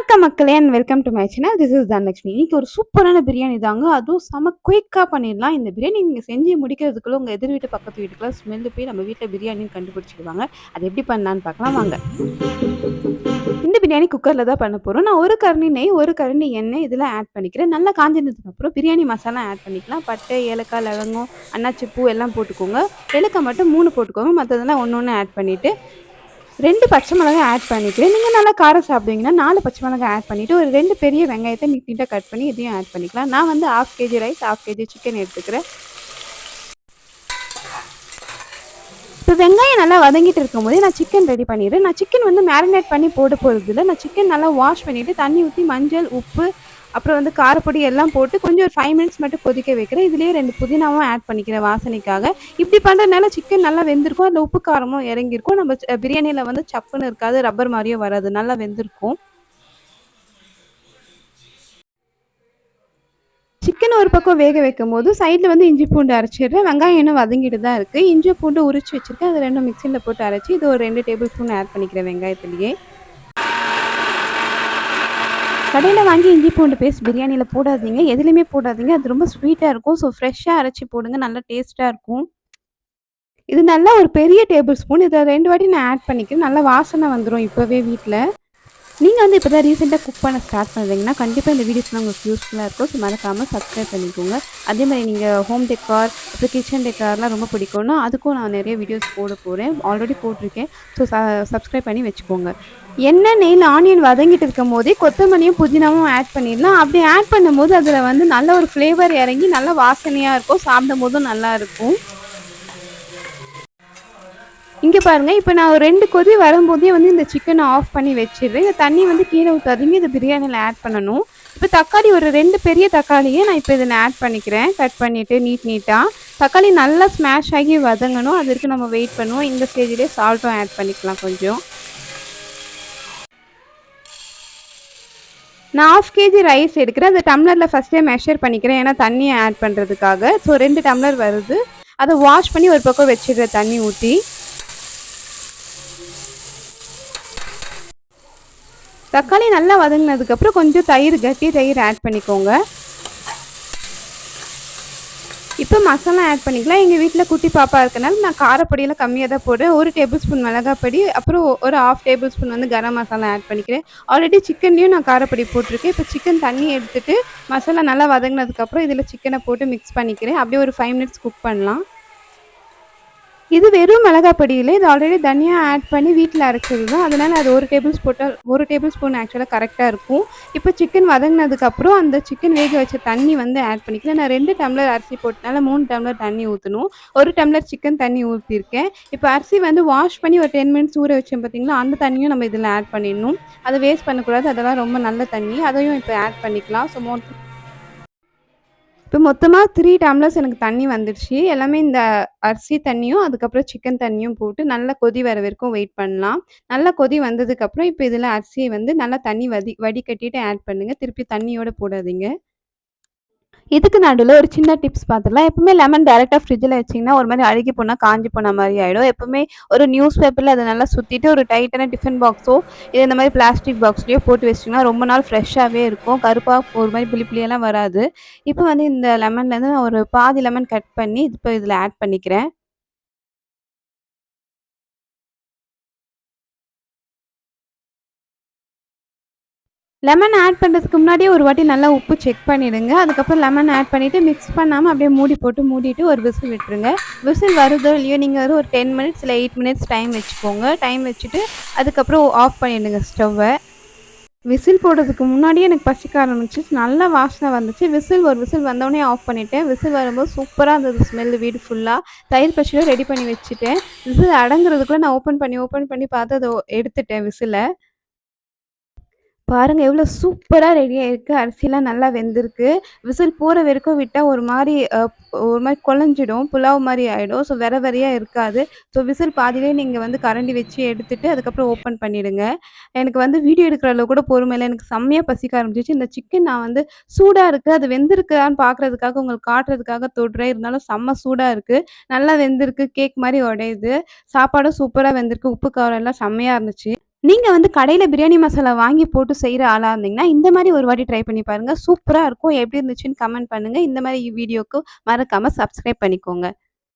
வணக்கம் மக்களே and welcome to my channel. This is Dhanalakshmi. இன்னைக்கு ஒரு சூப்பரான பிரியாணி தாங்க. அதுவும் செம குயிக்காக பண்ணிடலாம். இந்த பிரியாணி நீங்கள் செஞ்சு முடிக்கிறதுக்குள்ள உங்கள் எதிர் வீட்டு பக்கத்து வீட்டுக்குலாம் ஸ்மெல்லு போய் நம்ம வீட்டில் பிரியாணின்னு கண்டுபிடிச்சிடுவாங்க. அது எப்படி பண்ணலான்னு பார்க்கலாம் வாங்க. இந்த பிரியாணி குக்கரில் தான் பண்ண போகிறோம். நான் ஒரு கரண்டி நெய், ஒரு கரண்டி எண்ணெய் இதில் ஆட் பண்ணிக்கிறேன். நல்லா காஞ்சினதுக்கப்புறம் பிரியாணி மசாலா ஆட் பண்ணிக்கலாம். பட்டை, ஏலக்காய், லவங்கம், அன்னாச்சி பூ எல்லாம் போட்டுக்கோங்க. ஏலக்காய் மட்டும் 3 போட்டுக்கோங்க. மற்றதெல்லாம் ஒன்று ஒன்று ஆட் பண்ணிவிட்டு 2 பச்சை மிளகாய் ஆட் பண்ணிக்கிறேன். நீங்கள் நல்லா காரம் சாப்பிடுவீங்கன்னா 4 பச்சை மிளகாய் ஆட் பண்ணிவிட்டு ஒரு 2 பெரிய வெங்காயத்தை நீட்டாக கட் பண்ணி இதையும் ஆட் பண்ணிக்கலாம். நான் வந்து 1/2 kg ரைஸ், 1/2 kg சிக்கன் எடுத்துக்கிறேன். இப்போ வெங்காயம் நல்லா வதங்கிட்டு இருக்கும்போது நான் சிக்கன் ரெடி பண்ணிடுறேன். நான் சிக்கன் வந்து மேரினேட் பண்ணி போட போகிறது இல்லை. நான் சிக்கன் நல்லா வாஷ் பண்ணிவிட்டு தண்ணி ஊற்றி மஞ்சள், உப்பு, அப்புறம் வந்து காரப்பொடி எல்லாம் போட்டு கொஞ்சம் ஒரு 5 மினிட்ஸ் மட்டும் கொதிக்க வைக்கிறேன். இதுலேயே 2 புதினாவும் ஆட் பண்ணிக்கிறேன் வாசனைக்காக. இப்படி பண்ணுறதுனால சிக்கன் நல்லா வெந்திருக்கும். அதில் உப்பு காரமும் இறங்கியிருக்கும். நம்ம பிரியாணியில் வந்து சப்புன்னு இருக்காது, ரப்பர் மாதிரியும் வராது, நல்லா வெந்திருக்கும். சிக்கன் ஒரு பக்கம் வேக வைக்கும் போது சைடில் வந்து இஞ்சி பூண்டு அரைச்சிடுறேன். வெங்காயம் இன்னும் வதங்கிட்டு தான் இருக்குது. இஞ்சி பூண்டு உரிச்சு வச்சுருக்கேன். அது 2 மிக்சியில் போட்டு அரைச்சி இது ஒரு 2 டேபிள் ஸ்பூன் ஆட் பண்ணிக்கிறேன் வெங்காயத்துலேயே. கடையில் வாங்கி இஞ்சி பூண்டு பேஸ்ட் பிரியாணியில் போடாதீங்க, எதுலேயுமே போடாதீங்க. அது ரொம்ப ஸ்வீட்டாக இருக்கும். ஸோ ஃப்ரெஷ்ஷாக அரைச்சி போடுங்க, நல்லா டேஸ்ட்டாக இருக்கும். இது நல்லா ஒரு பெரிய டேபிள் ஸ்பூன். இதை 2 வாட்டி நான் ஆட் பண்ணிக்கிறேன். நல்லா வாசனை வந்துடும் இப்போவே வீட்டில். நீங்கள் வந்து இப்போ தான் ரீசெண்டாக குக் பண்ண ஸ்டார்ட் பண்ணுறீங்கன்னா கண்டிப்பாக இந்த வீடியோஸ்லாம் உங்களுக்கு யூஸ்ஃபுல்லாக இருக்கும். ஸோ மறக்காமல் சப்ஸ்கிரைப் பண்ணிக்கோங்க. அதே மாதிரி நீங்கள் ஹோம் டெக்கார், அப்புறம் கிச்சன் டெக்கார்லாம் ரொம்ப பிடிக்கும்னா அதுக்கும் நான் நிறைய வீடியோஸ் போட போகிறேன். ஆல்ரெடி போட்டிருக்கேன். ஸோ சப்ஸ்கிரைப் பண்ணி வச்சுக்கோங்க. எண்ணெய், நெய்யில் ஆனியன் வதங்கிட்டு இருக்கும் போதே கொத்தமல்லியும் புதினாவும் ஆட் பண்ணிடலாம். அப்படி ஆட் பண்ணும்போது அதில் வந்து நல்ல ஒரு ஃப்ளேவர் இறங்கி நல்லா வாசனையாக இருக்கும். சாப்பிடும் போதும் நல்லா இருக்கும். இங்கே பாருங்கள், இப்போ நான் ஒரு 2 கொதி வரும்போதே வந்து இந்த சிக்கனை ஆஃப் பண்ணி வச்சிடுறேன். இந்த தண்ணி வந்து கீழே ஊற்றாதீங்க, இது பிரியாணியில் ஆட் பண்ணணும். இப்போ தக்காளி ஒரு 2 பெரிய தக்காளியை நான் இப்போ இதில் ஆட் பண்ணிக்கிறேன். கட் பண்ணிவிட்டு நீட்டாக தக்காளி நல்லா ஸ்மாஷ் ஆகி வதங்கணும். அது வரைக்கும் நம்ம வெயிட் பண்ணுவோம். இந்த ஸ்டேஜ்லேயே சால்ட்டும் ஆட் பண்ணிக்கலாம் கொஞ்சம். நான் 1/2 kg ரைஸ் எடுக்கிறேன். அந்த டம்ளரில் ஃபஸ்ட்டே மெஷர் பண்ணிக்கிறேன், ஏன்னா தண்ணியை ஆட் பண்ணுறதுக்காக. ஸோ 2 டம்ளர் வருது. அதை வாஷ் பண்ணி ஒரு பக்கம் வச்சிடுறேன் தண்ணி ஊற்றி. தக்காளி நல்லா வதங்கினதுக்கப்புறம் கொஞ்சம் கட்டி தயிர் ஆட் பண்ணிக்கோங்க. இப்போ மசாலா ஆட் பண்ணிக்கலாம். எங்கள் வீட்டில் குட்டி பாப்பா இருக்கனால நான் காரப்பொடியெல்லாம் கம்மியாக தான் போடுறேன். 1 டேபிள் ஸ்பூன் மிளகாப்பொடி, அப்புறம் ஒரு 1/2 டேபிள் ஸ்பூன் வந்து கரம் மசாலா ஆட் பண்ணிக்கிறேன். ஆல்ரெடி சிக்கன்லேயும் நான் காரப்பொடி போட்டிருக்கேன். இப்போ சிக்கன் தண்ணி எடுத்துகிட்டு மசாலா நல்லா வதங்கினதுக்கப்புறம் இதில் சிக்கனை போட்டு மிக்ஸ் பண்ணிக்கிறேன். அப்படியே ஒரு 5 மினிட்ஸ் குக் பண்ணலாம். இது வெறும் மிளகாப்பொடியில் இது ஆல்ரெடி தனியாக ஆட் பண்ணி வீட்டில் அரைச்சது தான். அதனால் அது 1 டேபிள் ஸ்பூன் ஆக்சுவலாக கரெக்டாக இருக்கும். இப்போ சிக்கன் வதங்கினதுக்கப்புறம் அந்த சிக்கன் வேக வச்ச தண்ணி வந்து ஆட் பண்ணிக்கிறேன். நான் 2 டம்ளர் அரிசி போட்டனால 3 டம்ளர் தண்ணி ஊற்றணும். 1 டம்ளர் சிக்கன் தண்ணி ஊற்றிருக்கேன். இப்போ அரிசி வந்து வாஷ் பண்ணி ஒரு 10 மினிட்ஸ் ஊற வச்சேன் பார்த்தீங்களா, அந்த தண்ணியும் நம்ம இதில் ஆட் பண்ணிடணும். அதை வேஸ்ட் பண்ணக்கூடாது, அதெல்லாம் ரொம்ப நல்ல தண்ணி. அதையும் இப்போ ஆட் பண்ணிக்கலாம். இப்போ மொத்தமாக 3 டம்ளர்ஸ் எனக்கு தண்ணி வந்துடுச்சு. எல்லாமே இந்த அரிசி தண்ணியும் அதுக்கப்புறம் சிக்கன் தண்ணியும் போட்டு நல்லா கொதி வர வரைக்கும் வெயிட் பண்ணலாம். நல்லா கொதி வந்ததுக்கப்புறம் இப்போ இதில் அரிசியை வந்து நல்லா தண்ணி வடிகட்டிட்டு ஆட் பண்ணுங்கள். திருப்பி தண்ணியோடு போடாதீங்க. இதுக்கு நடுவில் ஒரு சின்ன டிப்ஸ் பார்த்துடலாம். எப்பவுமே லெமன் டேரெக்டாக ஃப்ரிட்ஜில் வச்சிங்கன்னா ஒரு மாதிரி அழுகி போனால் காஞ்சி போன மாதிரி ஆகிடும். எப்பவுமே ஒரு நியூஸ் பேப்பரில் அதை நல்லா சுற்றிட்டு ஒரு டைட்டான டிஃபன் பாக்ஸோ இல்லை இந்த மாதிரி பிளாஸ்டிக் பாக்ஸ்லேயோ போட்டு வச்சிட்டிங்கன்னா ரொம்ப நாள் ஃப்ரெஷ்ஷாகவே இருக்கும். கருப்பாக ஒரு மாதிரி புளியெல்லாம் வராது. இப்போ வந்து இந்த லெமன்லேருந்து நான் ஒரு பாதி லெமன் கட் பண்ணி இப்போ இதில் ஆட் பண்ணிக்கிறேன். லெமன் ஆட் பண்ணுறதுக்கு முன்னாடியே ஒரு வாட்டி நல்லா உப்பு செக் பண்ணிவிடுங்க. அதுக்கப்புறம் லெமன் ஆட் பண்ணிவிட்டு மிக்ஸ் பண்ணாமல் அப்படியே மூடிட்டு ஒரு விசில் விட்டுருங்க. விசில் வருதோ இல்லையோ நீங்கள் ஒரு 10 மினிட்ஸ் இல்லை 8 மினிட்ஸ் டைம் வச்சுக்கோங்க. டைம் வச்சுட்டு அதுக்கப்புறம் ஆஃப் பண்ணிவிடுங்க ஸ்டவ்வை. விசில் போடுறதுக்கு முன்னாடியே எனக்கு பசிக்க ஆரம்பிச்சு, நல்லா வாசனை வந்துச்சு. ஒரு விசில் வந்தோடனே ஆஃப் பண்ணிவிட்டேன். விசில் வரும்போது சூப்பராக இருந்தது ஸ்மெல்லு வீடு ஃபுல்லாக. தயிர் பச்சடியும் ரெடி பண்ணி வச்சுட்டேன். விசில் அடங்குறதுக்குள்ளே நான் ஓப்பன் பண்ணி பார்த்து அதை எடுத்துட்டேன் விசிலை. பாருங்க எவ்வளோ சூப்பரா ரெடி ஆயிருக்கு. அரிசிலாம் நல்லா வெந்திருக்கு. விசில் போற வரைக்கும் விட்டா ஒரு மாரி கொழஞ்சிடும். புலாவ் மாரி ஆயிடும். ஸோ வெரையா இருக்காது. ஸோ விசில் பாதியிலே நீங்க வந்து கரண்டி வச்சு எடுத்துட்டு, அதுக்கப்புறம் ஓப்பன் பண்ணிடுங்க. எனக்கு வந்து வீடியோ எடுக்கிற அளவு கூட பொறுமை இல்ல. எனக்கு செம்மையா பசிக்க ஆரம்பிச்சுருச்சு. இந்த சிக்கன் நான் வந்து சூடா இருக்கு. அது வெந்திருக்கான்னு பார்க்குறதுக்காக, உங்களுக்கு காட்டுறதுக்காக தொடுறேன். இருந்தாலும் செம்ம சூடா இருக்கு. நல்லா வெந்திருக்கு. கேக் மாரி உடையுது. சாப்பாடும் சூப்பரா வெந்திருக்கு. உப்பு, காரம் எல்லாம் செம்மையா இருந்துச்சு. நீங்க வந்து கடையில பிரியாணி மசாலா வாங்கி போட்டு செய்ற ஆளா இருந்தீங்கன்னா, இந்த மாரி ஒரு வாட்டி ட்ரை பண்ணி பாருங்க. சூப்பரா இருக்கும். எப்படி இருந்துச்சுன்னு கமெண்ட் பண்ணுங்க. இந்த மாரி வீடியோக்கு மறக்காம சப்ஸ்கிரைப் பண்ணிக்கோங்க.